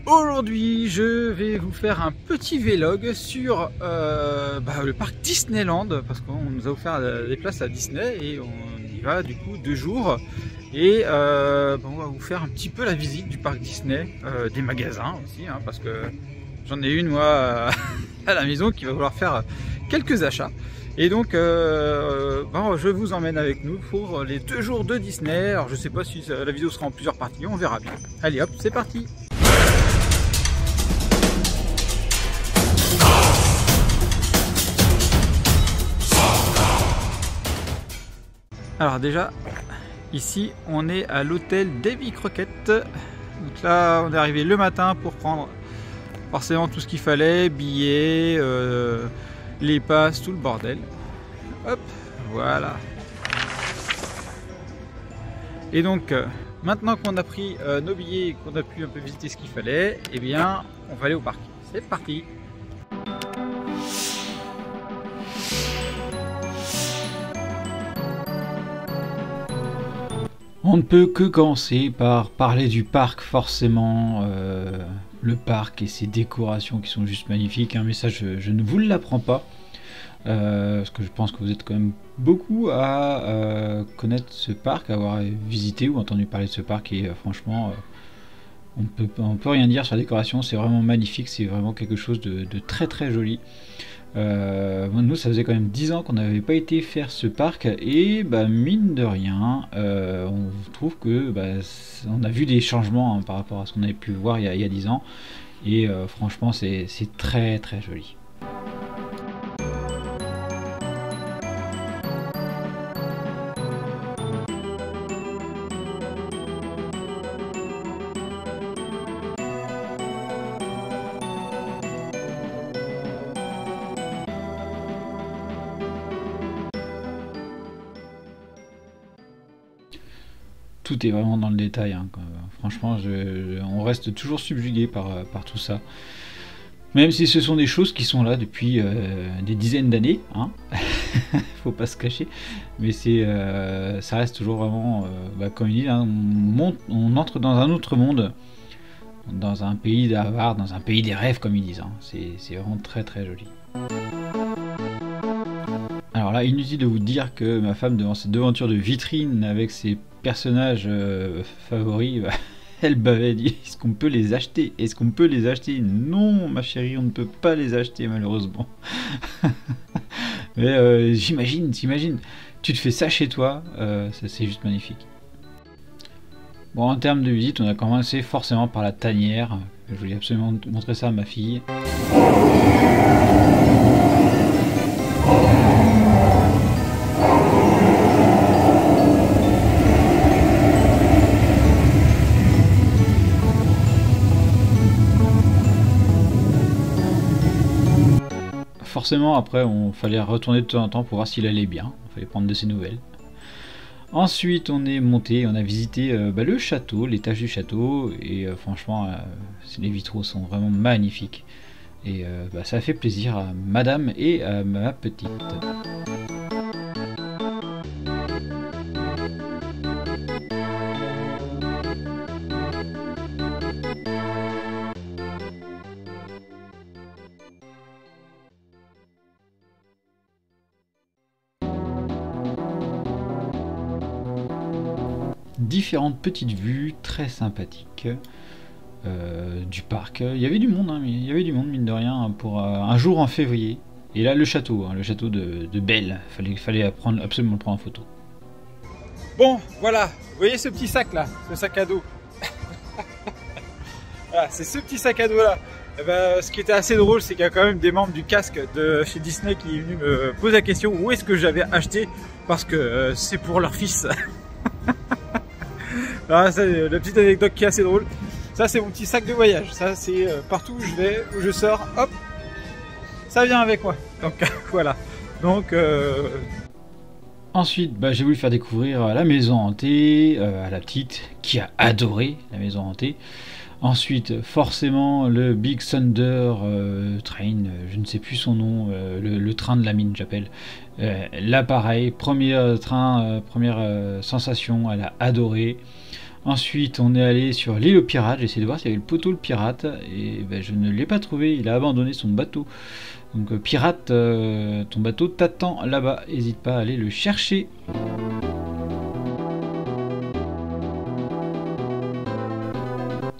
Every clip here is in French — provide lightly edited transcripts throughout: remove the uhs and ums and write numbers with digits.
Aujourd'hui, je vais vous faire un petit vlog sur le parc Disneyland parce qu'on nous a offert des places à Disney et on y va du coup 2 jours. Et on va vous faire un petit peu la visite du parc Disney, des magasins aussi, hein, parce que j'en ai une moi à la maison qui va vouloir faire quelques achats. Et donc je vous emmène avec nous pour les 2 jours de Disney. Alors je sais pas si la vidéo sera en plusieurs parties, on verra bien. Allez hop, c'est parti. Alors déjà, ici on est à l'hôtel Davy Crockett. Donc là on est arrivé le matin pour prendre forcément tout ce qu'il fallait, billets, les passes, tout le bordel. Hop, voilà. Et donc maintenant qu'on a pris nos billets et qu'on a pu un peu visiter ce qu'il fallait, eh bien on va aller au parc. C'est parti. On ne peut que commencer par parler du parc, forcément, le parc et ses décorations qui sont juste magnifiques, hein, mais ça je ne vous l'apprends pas, parce que je pense que vous êtes quand même beaucoup à connaître ce parc, à avoir visité ou entendu parler de ce parc, et franchement, on peut rien dire sur la décoration, c'est vraiment magnifique, c'est vraiment quelque chose de très très joli. Nous ça faisait quand même 10 ans qu'on n'avait pas été faire ce parc et mine de rien on trouve que on a vu des changements, hein, par rapport à ce qu'on avait pu voir il y a 10 ans et franchement c'est très très joli. Tout est vraiment dans le détail, hein. Franchement, on reste toujours subjugué par tout ça. Même si ce sont des choses qui sont là depuis des dizaines d'années, hein. Faut pas se cacher. Mais ça reste toujours vraiment, comme il dit, hein, on entre dans un autre monde, dans un pays d'Harvard, dans un pays des rêves, comme ils disent, hein. C'est vraiment très très joli. Alors là, inutile de vous dire que ma femme, devant cette devanture de vitrine avec ses personnages favoris, elle m'avait dit: est-ce qu'on peut les acheter? Est-ce qu'on peut les acheter? Non, ma chérie, on ne peut pas les acheter, malheureusement. Mais t'imagines, tu te fais ça chez toi, c'est juste magnifique. Bon, en termes de visite, on a commencé forcément par la tanière. Je voulais absolument montrer ça à ma fille. Forcément, après, on fallait retourner de temps en temps pour voir s'il allait bien. Il fallait prendre de ses nouvelles. Ensuite, on est monté, on a visité le château, l'étage du château. Et franchement, les vitraux sont vraiment magnifiques. Et ça a fait plaisir à madame et à ma petite. Différentes petites vues très sympathiques du parc. Il y avait du monde, hein, il y avait du monde mine de rien pour un jour en février. Et là le château, hein, le château de Belle, fallait absolument le prendre en photo. Bon, voilà, vous voyez ce petit sac là, ce sac à dos. Voilà, c'est ce petit sac à dos là. Ce qui était assez drôle, c'est qu'il y a quand même des membres du casque de chez Disney qui est venu me poser la question où est-ce que j'avais acheté, parce que c'est pour leur fils. Ah, c'est la petite anecdote qui est assez drôle. Ça c'est mon petit sac de voyage. Ça c'est partout où je vais, où je sors, hop, ça vient avec moi. Donc voilà. Donc ensuite, j'ai voulu faire découvrir la maison hantée à la petite qui a adoré la maison hantée. Ensuite, forcément, le Big Thunder Train, je ne sais plus son nom, le train de la mine, j'appelle. Là, pareil, premier train, première sensation, elle a adoré. Ensuite, on est allé sur l'île aux pirates. J'ai essayé de voir s'il y avait le poteau le pirate. Et ben, je ne l'ai pas trouvé. Il a abandonné son bateau. Donc, pirate, ton bateau t'attend là-bas. N'hésite pas à aller le chercher.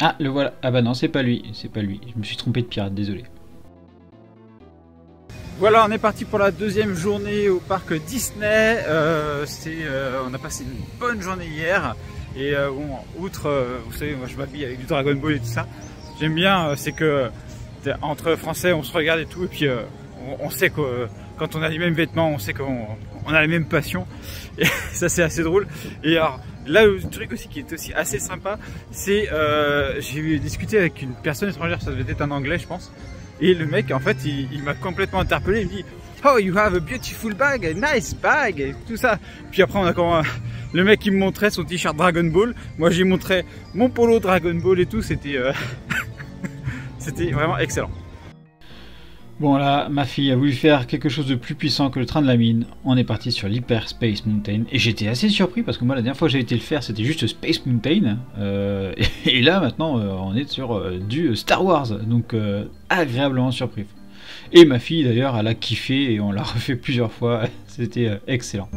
Ah, le voilà. Ah bah non, c'est pas lui. C'est pas lui. Je me suis trompé de pirate, désolé. Voilà, on est parti pour la deuxième journée au parc Disney. On a passé une bonne journée hier. Et bon, outre, vous savez, moi je m'habille avec du Dragon Ball et tout ça. J'aime bien, c'est que entre Français, on se regarde et tout. Et puis on sait que quand on a les mêmes vêtements, on sait qu'on a la même passion. Et ça, c'est assez drôle. Et alors, là, le truc aussi qui est aussi assez sympa, c'est j'ai discuté avec une personne étrangère, ça devait être un anglais, je pense. Et le mec, en fait, il m'a complètement interpellé. Il me dit, "Oh, you have a beautiful bag, a nice bag", et tout ça. Puis après, on a comment le mec, il me montrait son t-shirt Dragon Ball. Moi, j'ai montré mon polo Dragon Ball et tout. C'était c'était vraiment excellent. Bon là, ma fille a voulu faire quelque chose de plus puissant que le train de la mine. On est parti sur l'Hyperspace Mountain. Et j'étais assez surpris parce que moi la dernière fois que j'ai été le faire c'était juste Space Mountain. Et là maintenant on est sur du Star Wars. Donc agréablement surpris. Et ma fille d'ailleurs elle a kiffé et on l'a refait plusieurs fois. C'était excellent.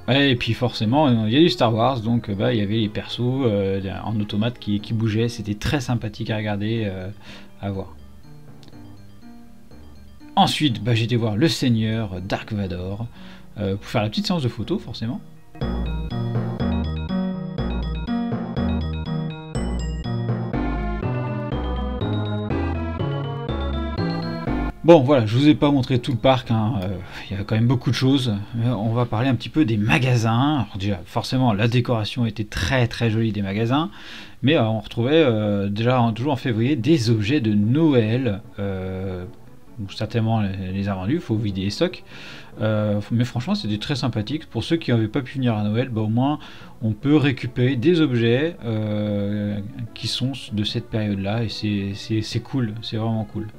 Ouais, et puis forcément, il y a du Star Wars, donc bah, il y avait les persos en automate qui bougeaient, c'était très sympathique à regarder, à voir. Ensuite, bah, j'ai été voir le Seigneur Dark Vador, pour faire la petite séance de photos, forcément. Bon voilà, je vous ai pas montré tout le parc, hein. Il y a quand même beaucoup de choses. On va parler un petit peu des magasins. Alors déjà, forcément, la décoration était très très jolie des magasins, mais on retrouvait déjà toujours en février des objets de Noël. Certainement les a vendus, il faut vider les stocks. Mais franchement, c'était très sympathique. Pour ceux qui n'avaient pas pu venir à Noël, bah, au moins on peut récupérer des objets qui sont de cette période-là, et c'est cool, c'est vraiment cool.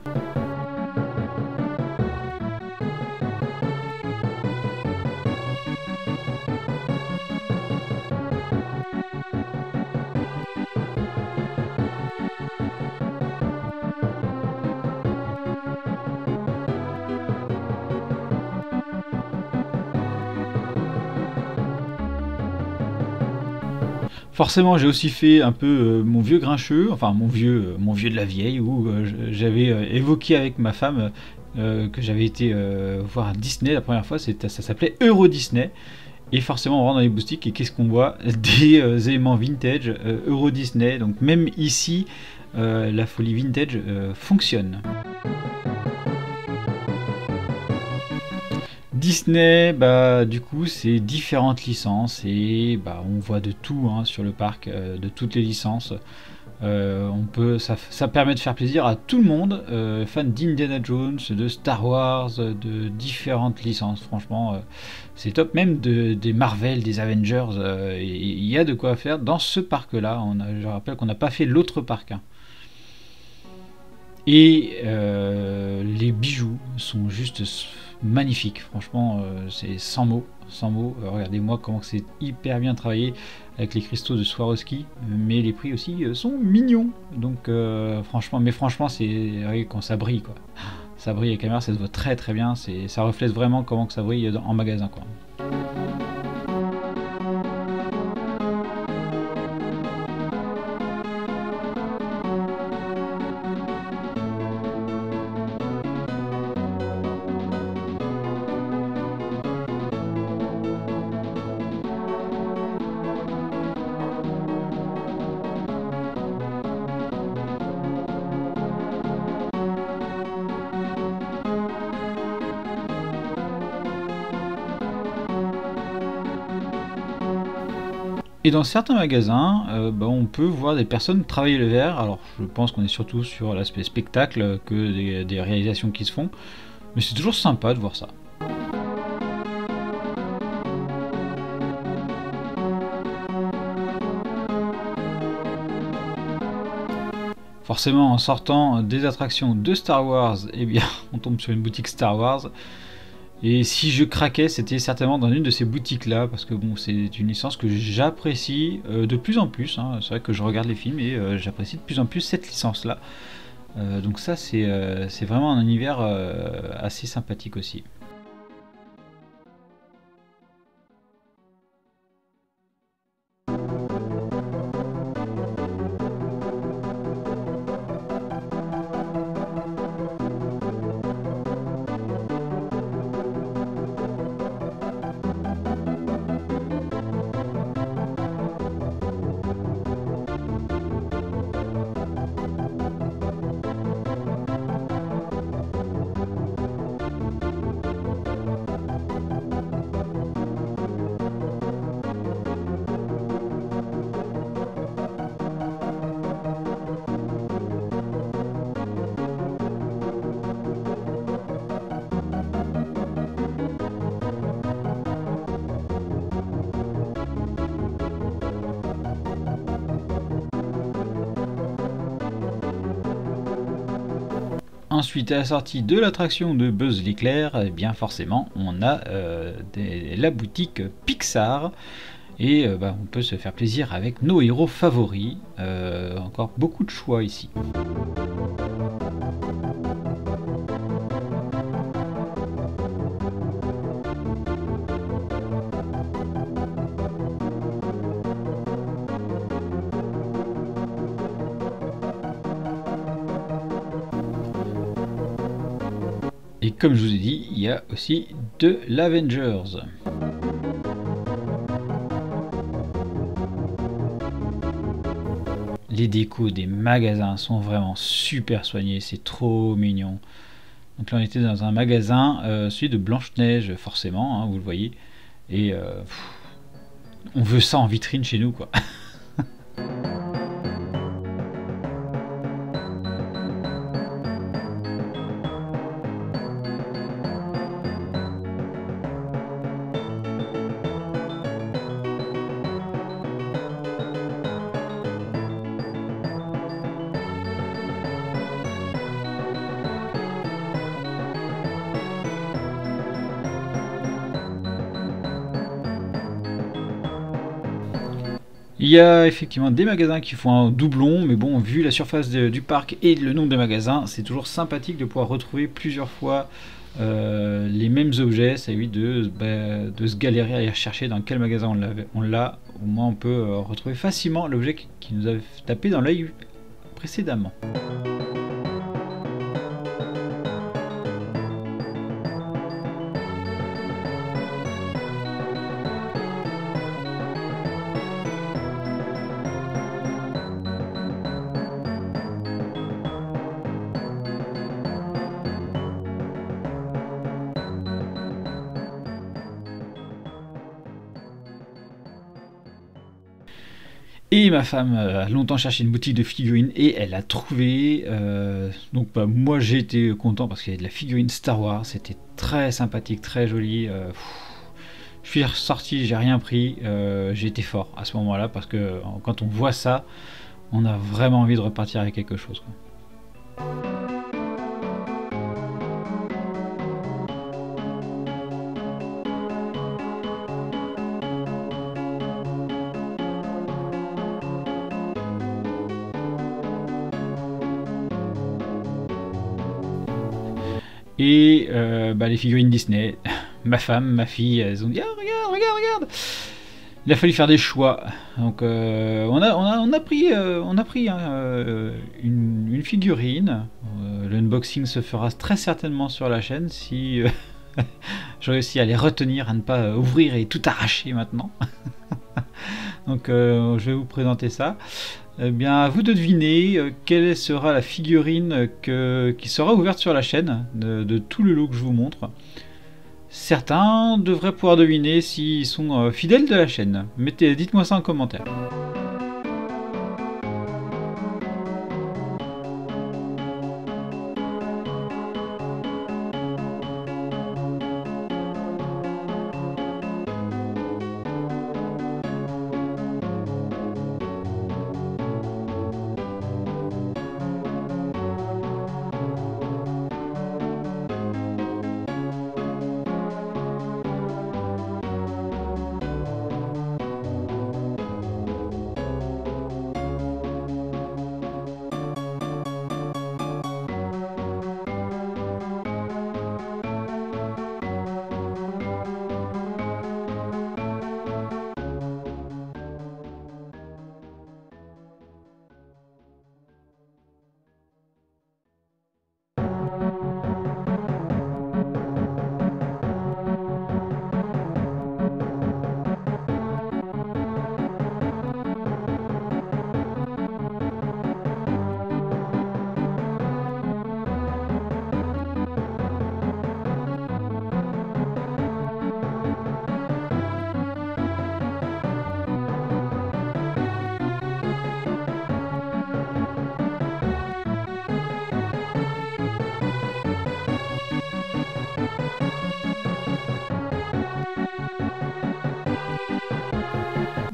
Forcément, j'ai aussi fait un peu mon vieux grincheux, enfin mon vieux de la vieille, où j'avais évoqué avec ma femme que j'avais été voir Disney la première fois. Ça s'appelait Euro Disney. Et forcément, on rentre dans les boutiques et qu'est-ce qu'on voit? Des éléments vintage Euro Disney. Donc même ici, la folie vintage fonctionne. Disney, bah du coup c'est différentes licences et bah on voit de tout hein, sur le parc, de toutes les licences. Ça permet de faire plaisir à tout le monde, fans d'Indiana Jones, de Star Wars, de différentes licences. Franchement, c'est top. Même des Marvel, des Avengers, il y a de quoi faire dans ce parc-là. Je rappelle qu'on n'a pas fait l'autre parc. Hein. Et les bijoux sont juste magnifiques, franchement c'est sans mots, sans mots. Regardez-moi comment c'est hyper bien travaillé avec les cristaux de Swarovski, mais les prix aussi sont mignons, donc franchement c'est quand ça brille quoi, ça brille à la caméra, ça se voit très très bien, ça reflète vraiment comment que ça brille en magasin quoi. Et dans certains magasins, bah, on peut voir des personnes travailler le verre. Alors je pense qu'on est surtout sur l'aspect spectacle que des réalisations qui se font. Mais c'est toujours sympa de voir ça. forcément en sortant des attractions de Star Wars, eh bien on tombe sur une boutique Star Wars. Et si je craquais, c'était certainement dans une de ces boutiques-là, parce que bon, c'est une licence que j'apprécie de plus en plus. Hein. C'est vrai que je regarde les films et j'apprécie de plus en plus cette licence-là. Donc ça, c'est vraiment un univers assez sympathique aussi. Ensuite, à la sortie de l'attraction de Buzz l'éclair, eh bien forcément, on a la boutique Pixar. Et on peut se faire plaisir avec nos héros favoris. Encore beaucoup de choix ici. Et comme je vous ai dit, il y a aussi de l'Avengers. Les décos des magasins sont vraiment super soignés, c'est trop mignon. Donc là on était dans un magasin, celui de Blanche-Neige forcément, hein, vous le voyez. Et on veut ça en vitrine chez nous quoi. Il y a effectivement des magasins qui font un doublon, mais bon, vu la surface du parc et le nombre de magasins, c'est toujours sympathique de pouvoir retrouver plusieurs fois les mêmes objets. Ça évite de se galérer à aller chercher dans quel magasin on l'a. Au moins, on peut retrouver facilement l'objet qui nous a tapé dans l'œil précédemment. Et ma femme a longtemps cherché une boutique de figurines et elle a trouvé. Donc moi j'ai été content parce qu'il y a de la figurine Star Wars, c'était très sympathique, très joli. Je suis ressorti, j'ai rien pris, j'ai été fort à ce moment-là parce que quand on voit ça, on a vraiment envie de repartir avec quelque chose, quoi. Et les figurines Disney, ma femme, ma fille, elles ont dit ah, regarde, regarde, regarde. Il a fallu faire des choix. Donc on a pris une figurine. L'unboxing se fera très certainement sur la chaîne si je réussis à les retenir, à ne pas ouvrir et tout arracher maintenant. Donc je vais vous présenter ça. Eh bien, à vous de deviner quelle sera la figurine qui sera ouverte sur la chaîne de tout le lot que je vous montre. Certains devraient pouvoir deviner s'ils sont fidèles de la chaîne. Dites-moi ça en commentaire.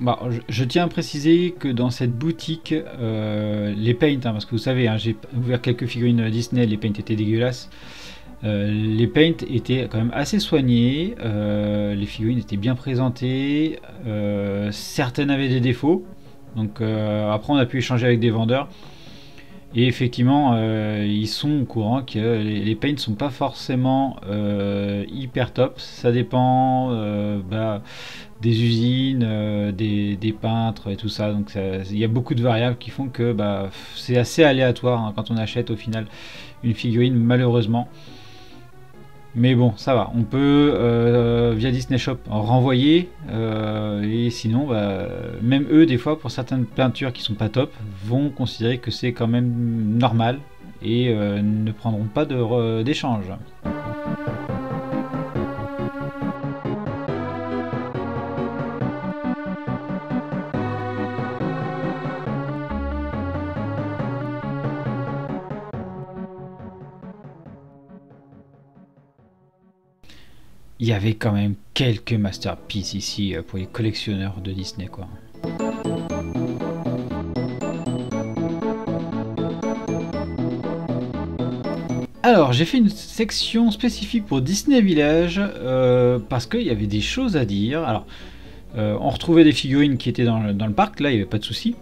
Bah, je tiens à préciser que dans cette boutique, les paints, hein, parce que vous savez, hein, j'ai ouvert quelques figurines Disney, les paints étaient dégueulasses. Les paints étaient quand même assez soignés, les figurines étaient bien présentées, certaines avaient des défauts, donc après on a pu échanger avec des vendeurs. Et effectivement, ils sont au courant que les paints ne sont pas forcément hyper top. Ça dépend des usines, des peintres et tout ça. Donc il y a beaucoup de variables qui font que c'est assez aléatoire, hein, quand on achète au final une figurine, malheureusement. Mais bon, ça va. On peut via Disney Shop renvoyer, et sinon, même eux, des fois, pour certaines peintures qui sont pas top, vont considérer que c'est quand même normal et ne prendront pas d'échange. Il y avait quand même quelques masterpieces ici pour les collectionneurs de Disney, quoi. Alors, j'ai fait une section spécifique pour Disney Village parce qu'il y avait des choses à dire. Alors, on retrouvait des figurines qui étaient dans le parc, là il n'y avait pas de souci.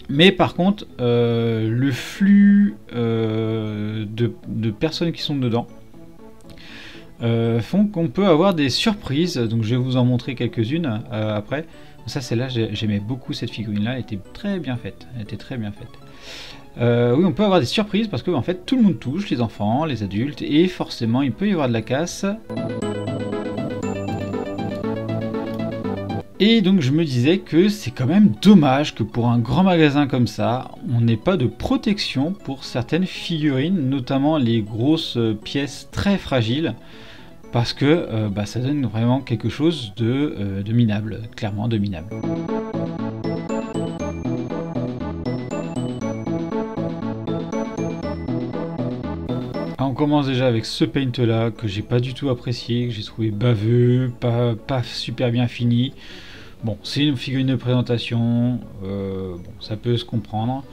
Mais par contre, le flux de personnes qui sont dedans font qu'on peut avoir des surprises. Donc je vais vous en montrer quelques-unes après. Ça, celle-là, j'aimais beaucoup cette figurine-là, elle était très bien faite. Elle était très bien faite. Oui, on peut avoir des surprises parce que en fait tout le monde touche, les enfants, les adultes, et forcément il peut y avoir de la casse. Et donc je me disais que c'est quand même dommage que pour un grand magasin comme ça, on n'ait pas de protection pour certaines figurines, notamment les grosses pièces très fragiles, parce que ça donne vraiment quelque chose de minable, clairement de minable. On commence déjà avec ce paint là que j'ai pas du tout apprécié, que j'ai trouvé baveux, pas super bien fini. Bon, c'est une figurine de présentation, bon, ça peut se comprendre,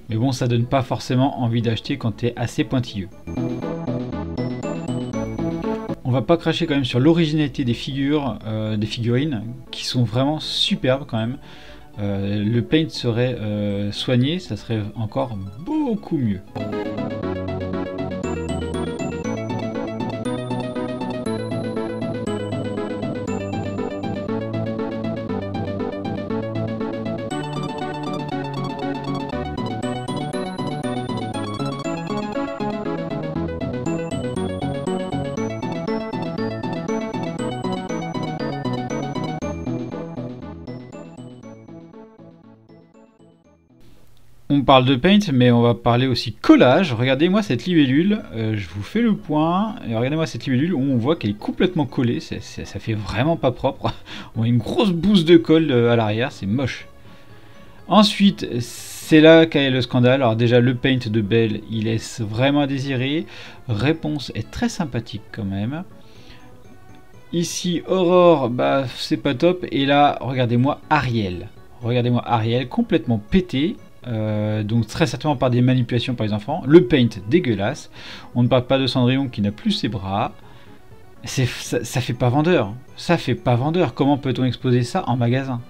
mais bon, ça donne pas forcément envie d'acheter quand t'es assez pointilleux. On va pas cracher quand même sur l'originalité des figurines, qui sont vraiment superbes quand même. Le paint serait soigné, ça serait encore beaucoup mieux. On parle de paint, mais on va parler aussi collage. Regardez-moi cette libellule, je vous fais le point, et regardez-moi cette libellule où on voit qu'elle est complètement collée, ça fait vraiment pas propre. On a une grosse bouse de colle à l'arrière, c'est moche. Ensuite, c'est là qu'est le scandale. Alors déjà, le paint de Belle, il laisse vraiment à désirer. Réponse est très sympathique quand même. Ici, Aurore, c'est pas top. Et là, regardez-moi Ariel. Regardez-moi Ariel, complètement pété. Donc très certainement par des manipulations par les enfants. Le paint dégueulasse. On ne parle pas de Cendrillon qui n'a plus ses bras. Ça fait pas vendeur. Ça fait pas vendeur. Comment peut-on exposer ça en magasin?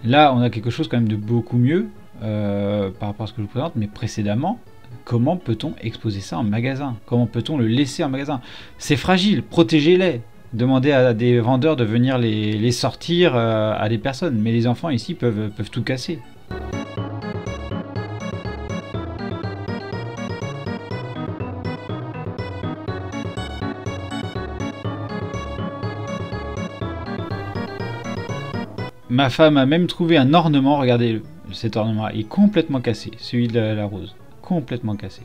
Là, on a quelque chose quand même de beaucoup mieux par rapport à ce que je vous présente. Mais précédemment, comment peut-on exposer ça en magasin? Comment peut-on le laisser en magasin? C'est fragile. Protégez-les. Demandez à des vendeurs de venir les sortir à des personnes. Mais les enfants ici peuvent tout casser. Ma femme a même trouvé un ornement, regardez, cet ornement est complètement cassé, celui de la rose, complètement cassé.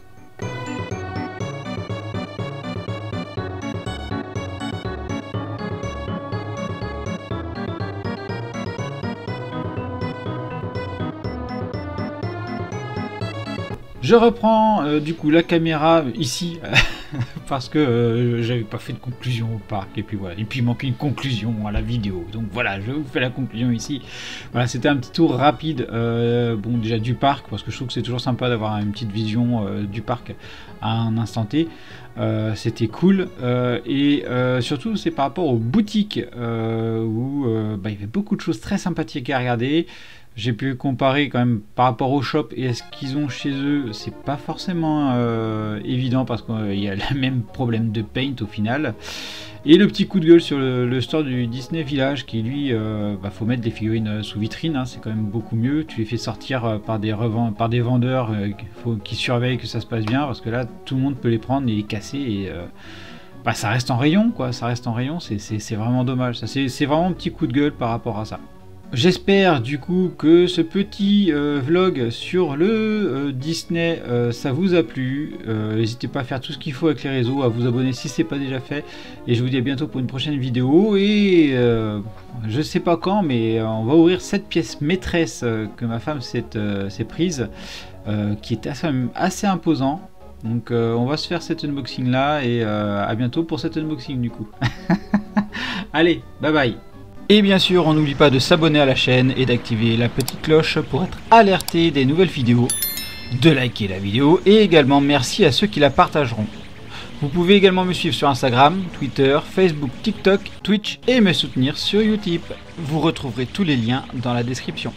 Je reprends du coup la caméra ici parce que j'avais pas fait de conclusion au parc, et puis voilà, et puis il manquait une conclusion à la vidéo, donc voilà, je vous fais la conclusion ici. Voilà, c'était un petit tour rapide, bon déjà du parc, parce que je trouve que c'est toujours sympa d'avoir une petite vision du parc à un instant T. C'était cool, et surtout c'est par rapport aux boutiques où il y avait beaucoup de choses très sympathiques à regarder. J'ai pu comparer quand même par rapport au shop et à ce qu'ils ont chez eux, c'est pas forcément évident parce qu'il y a le même problème de paint au final. Et le petit coup de gueule sur le store du Disney Village qui lui, faut mettre des figurines sous vitrine, hein, c'est quand même beaucoup mieux. Tu les fais sortir par des vendeurs qui surveillent que ça se passe bien parce que là tout le monde peut les prendre et les casser et ça reste en rayon quoi, ça reste en rayon, c'est vraiment dommage. C'est vraiment un petit coup de gueule par rapport à ça. J'espère du coup que ce petit vlog sur le Disney ça vous a plu. N'hésitez pas à faire tout ce qu'il faut avec les réseaux, à vous abonner si c'est pas déjà fait. Et je vous dis à bientôt pour une prochaine vidéo. Et je sais pas quand, mais on va ouvrir cette pièce maîtresse que ma femme s'est prise, qui est assez imposant. Donc on va se faire cet unboxing là et à bientôt pour cet unboxing du coup. Allez, bye bye. Et bien sûr, on n'oublie pas de s'abonner à la chaîne et d'activer la petite cloche pour être alerté des nouvelles vidéos, de liker la vidéo et également merci à ceux qui la partageront. Vous pouvez également me suivre sur Instagram, Twitter, Facebook, TikTok, Twitch et me soutenir sur Utip. Vous retrouverez tous les liens dans la description.